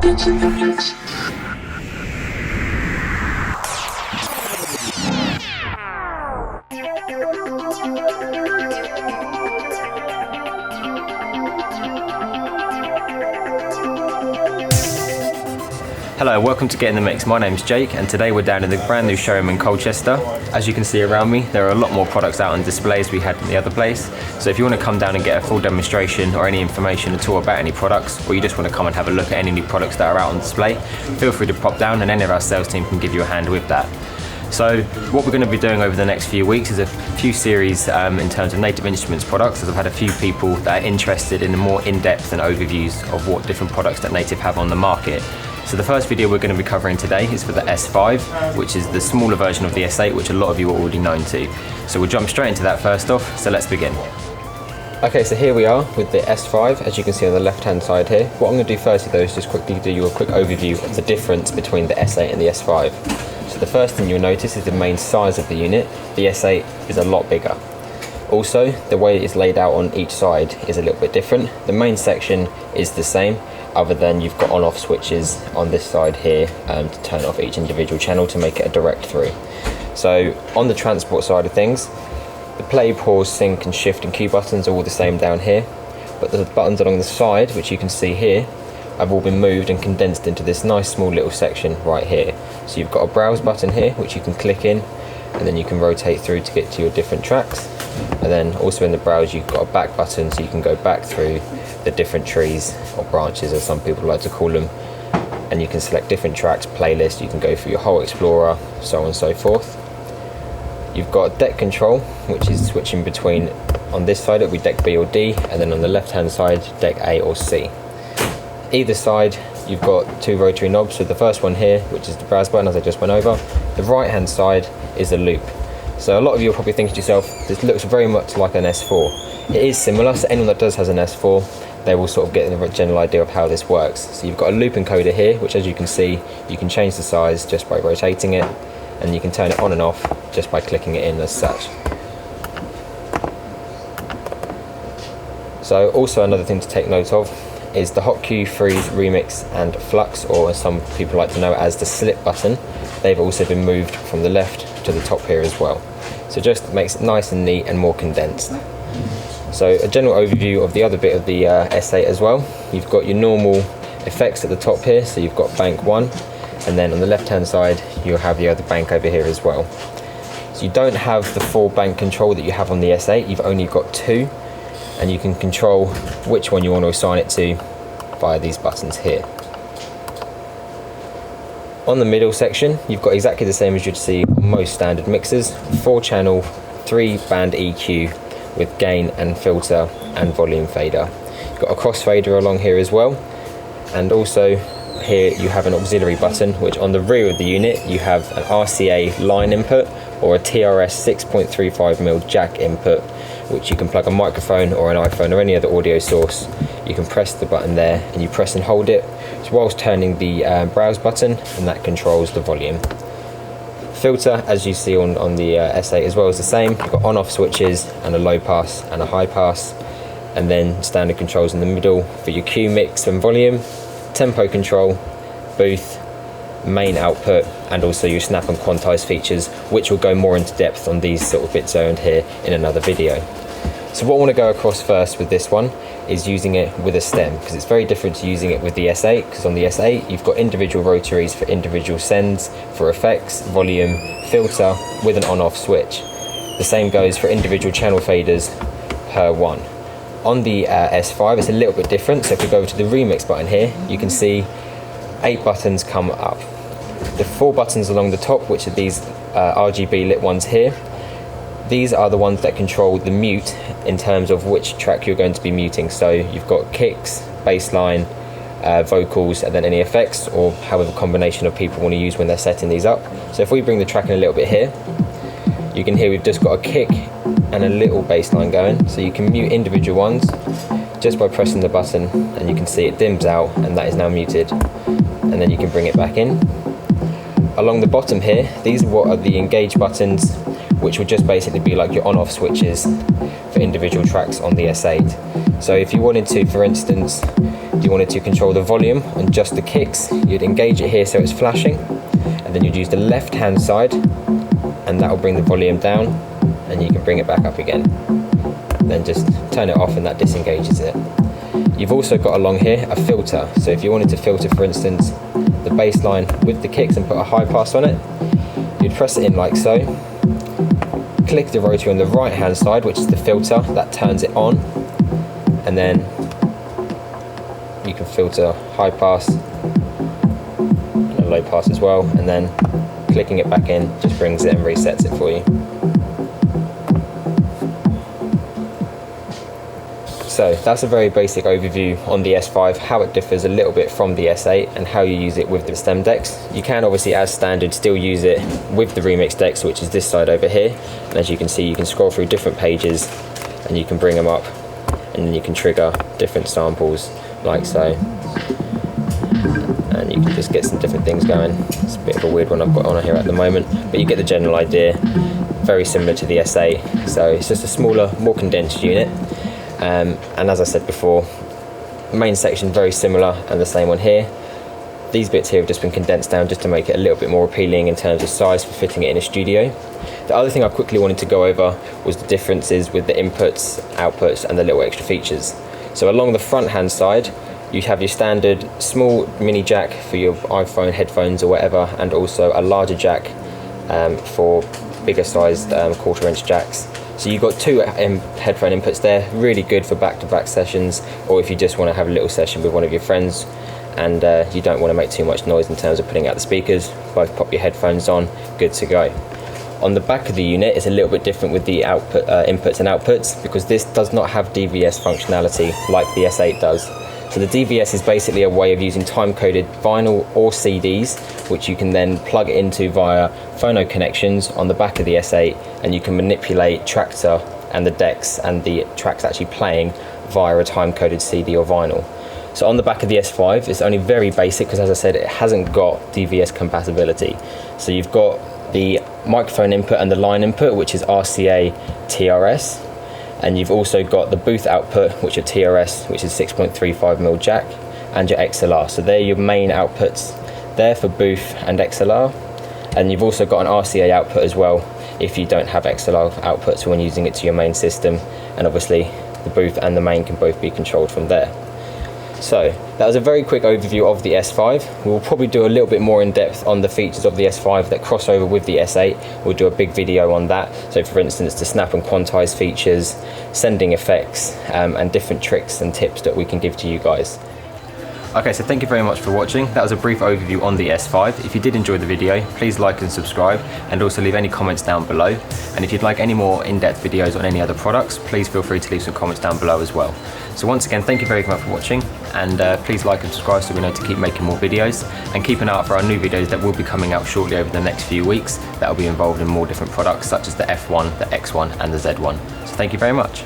GetintheMix. Hello, welcome to Getting the Mix. My name's Jake, and today we're down in the brand new showroom in Colchester. As you can see around me, there are a lot more products out on displays we had in the other place. So if you want to come down and get a full demonstration or any information at all about any products, or you just want to come and have a look at any new products that are out on display, feel free to pop down and any of our sales team can give you a hand with that. So what we're going to be doing over the next few weeks is a few series in terms of Native Instruments products, as I've had a few people that are interested in the more in-depth and overviews of what different products that Native have on the market. So the first video we're going to be covering today is for the S5, which is the smaller version of the S8, which a lot of you are already known to. So we'll jump straight into that first off, so let's begin. Okay, so here we are with the S5, as you can see on the left hand side here. What I'm going to do first though is just quickly do you a quick overview of the difference between the S8 and the S5. So the first thing you'll notice is the main size of the unit. The S8 is a lot bigger. Also, the way it's laid out on each side is a little bit different. The main section is the same, other than you've got on-off switches on this side here to turn off each individual channel to make it a direct through. So on the transport side of things, the play, pause, sync and shift and cue buttons are all the same down here, but the buttons along the side, which you can see here, have all been moved and condensed into this nice small little section right here. So you've got a browse button here which you can click in, and then you can rotate through to get to your different tracks. And then also in the browse you've got a back button, so you can go back through the different trees or branches as some people like to call them, and you can select different tracks, playlists, you can go through your whole explorer, so on and so forth. You've got deck control, which is switching between, on this side it'll be deck B or D, and then on the left hand side deck A or C. Either side you've got two rotary knobs, so the first one here, which is the browse button as I just went over. The right hand side is a loop. So a lot of you will probably think to yourself, this looks very much like an S4. It is similar, so anyone that does has an S4, they will sort of get a general idea of how this works. So you've got a loop encoder here, which as you can see, you can change the size just by rotating it, and you can turn it on and off just by clicking it in as such. So also another thing to take note of is the hot cue, freeze, remix and flux, or as some people like to know it as the slip button. They've also been moved from the left to the top here as well. So just makes it nice and neat and more condensed. So a general overview of the other bit of the S8 as well. You've got your normal effects at the top here, so you've got bank 1, and then on the left hand side you'll have the other bank over here as well. So you don't have the full bank control that you have on the S8, you've only got 2, and you can control which one you want to assign it to via these buttons here. On the middle section you've got exactly the same as you'd see on most standard mixers, 4-channel 3-band EQ with gain and filter and volume fader. You've got a crossfader along here as well, and also here you have an auxiliary button, which on the rear of the unit you have an RCA line input or a TRS 6.35mm jack input, which you can plug a microphone or an iPhone or any other audio source. You can press the button there and you press and hold it whilst turning the browse button, and that controls the volume. Filter, as you see on the S8 as well, is the same. You've got on-off switches and a low pass and a high pass, and then standard controls in the middle for your cue, mix and volume, tempo control, booth, main output, and also your snap and quantize features, which will go more into depth on these sort of bits owned here in another video. So what I want to go across first with this one is using it with a stem, because it's very different to using it with the S8, because on the S8 you've got individual rotaries for individual sends, for effects, volume, filter with an on-off switch. The same goes for individual channel faders per one. On the S5 it's a little bit different, so if we go over to the remix button here, you can see 8 buttons come up. The 4 buttons along the top, which are these RGB lit ones here, these are the ones that control the mute in terms of which track you're going to be muting. So you've got kicks, bass line, vocals, and then any effects, or however combination of people want to use when they're setting these up. So if we bring the track in a little bit here, you can hear we've just got a kick and a little bass line going. So you can mute individual ones just by pressing the button, and you can see it dims out and that is now muted, and then you can bring it back in. Along the bottom here, these are what are the engage buttons, which would just basically be like your on-off switches for individual tracks on the S8. So if you wanted to, for instance, you wanted to control the volume on just the kicks, you'd engage it here so it's flashing, and then you'd use the left hand side, and that will bring the volume down, and you can bring it back up again. Then just turn it off and that disengages it. You've also got along here a filter, so if you wanted to filter, for instance, the bass line with the kicks and put a high pass on it, you'd press it in like so, click the rotary on the right hand side, which is the filter, that turns it on, and then you can filter high pass and a low pass as well, and then clicking it back in just brings it and resets it for you. So that's a very basic overview on the S5, how it differs a little bit from the S8 and how you use it with the stem decks. You can obviously, as standard, still use it with the remix decks, which is this side over here. And as you can see, you can scroll through different pages and you can bring them up, and then you can trigger different samples like so. And you can just get some different things going. It's a bit of a weird one I've got on here at the moment, but you get the general idea. Very similar to the S8, so it's just a smaller, more condensed unit. And as I said before, main section very similar, and the same on here. These bits here have just been condensed down just to make it a little bit more appealing in terms of size for fitting it in a studio. The other thing I quickly wanted to go over was the differences with the inputs, outputs, and the little extra features. So along the front hand side, you have your standard small mini jack for your iPhone headphones or whatever, and also a larger jack for bigger sized 1/4 inch jacks. So you've got two headphone inputs there, really good for back-to-back sessions, or if you just want to have a little session with one of your friends and you don't want to make too much noise in terms of putting out the speakers, both pop your headphones on, good to go. On the back of the unit, it's a little bit different with the output, inputs and outputs, because this does not have DVS functionality like the S8 does. So the DVS is basically a way of using time-coded vinyl or CDs, which you can then plug into via phono connections on the back of the S8, and you can manipulate Traktor and the decks and the tracks actually playing via a time-coded CD or vinyl. So on the back of the S5, it's only very basic because, as I said, it hasn't got DVS compatibility. So you've got the microphone input and the line input, which is RCA TRS. And you've also got the booth output, which are TRS, which is 6.35mm jack, and your XLR. So they're your main outputs there for booth and XLR. And you've also got an RCA output as well if you don't have XLR outputs when using it to your main system. And obviously the booth and the main can both be controlled from there. So that was a very quick overview of the S5. We'll probably do a little bit more in depth on the features of the S5 that cross over with the S8. We'll do a big video on that. So for instance, the snap and quantize features, sending effects, and different tricks and tips that we can give to you guys. Okay, so thank you very much for watching. That was a brief overview on the S5. If you did enjoy the video, please like and subscribe, and also leave any comments down below. And if you'd like any more in-depth videos on any other products, please feel free to leave some comments down below as well. So once again, thank you very much for watching, and please like and subscribe so we know to keep making more videos, and keep an eye out for our new videos that will be coming out shortly over the next few weeks that will be involved in more different products such as the F1, the X1 and the Z1. So thank you very much.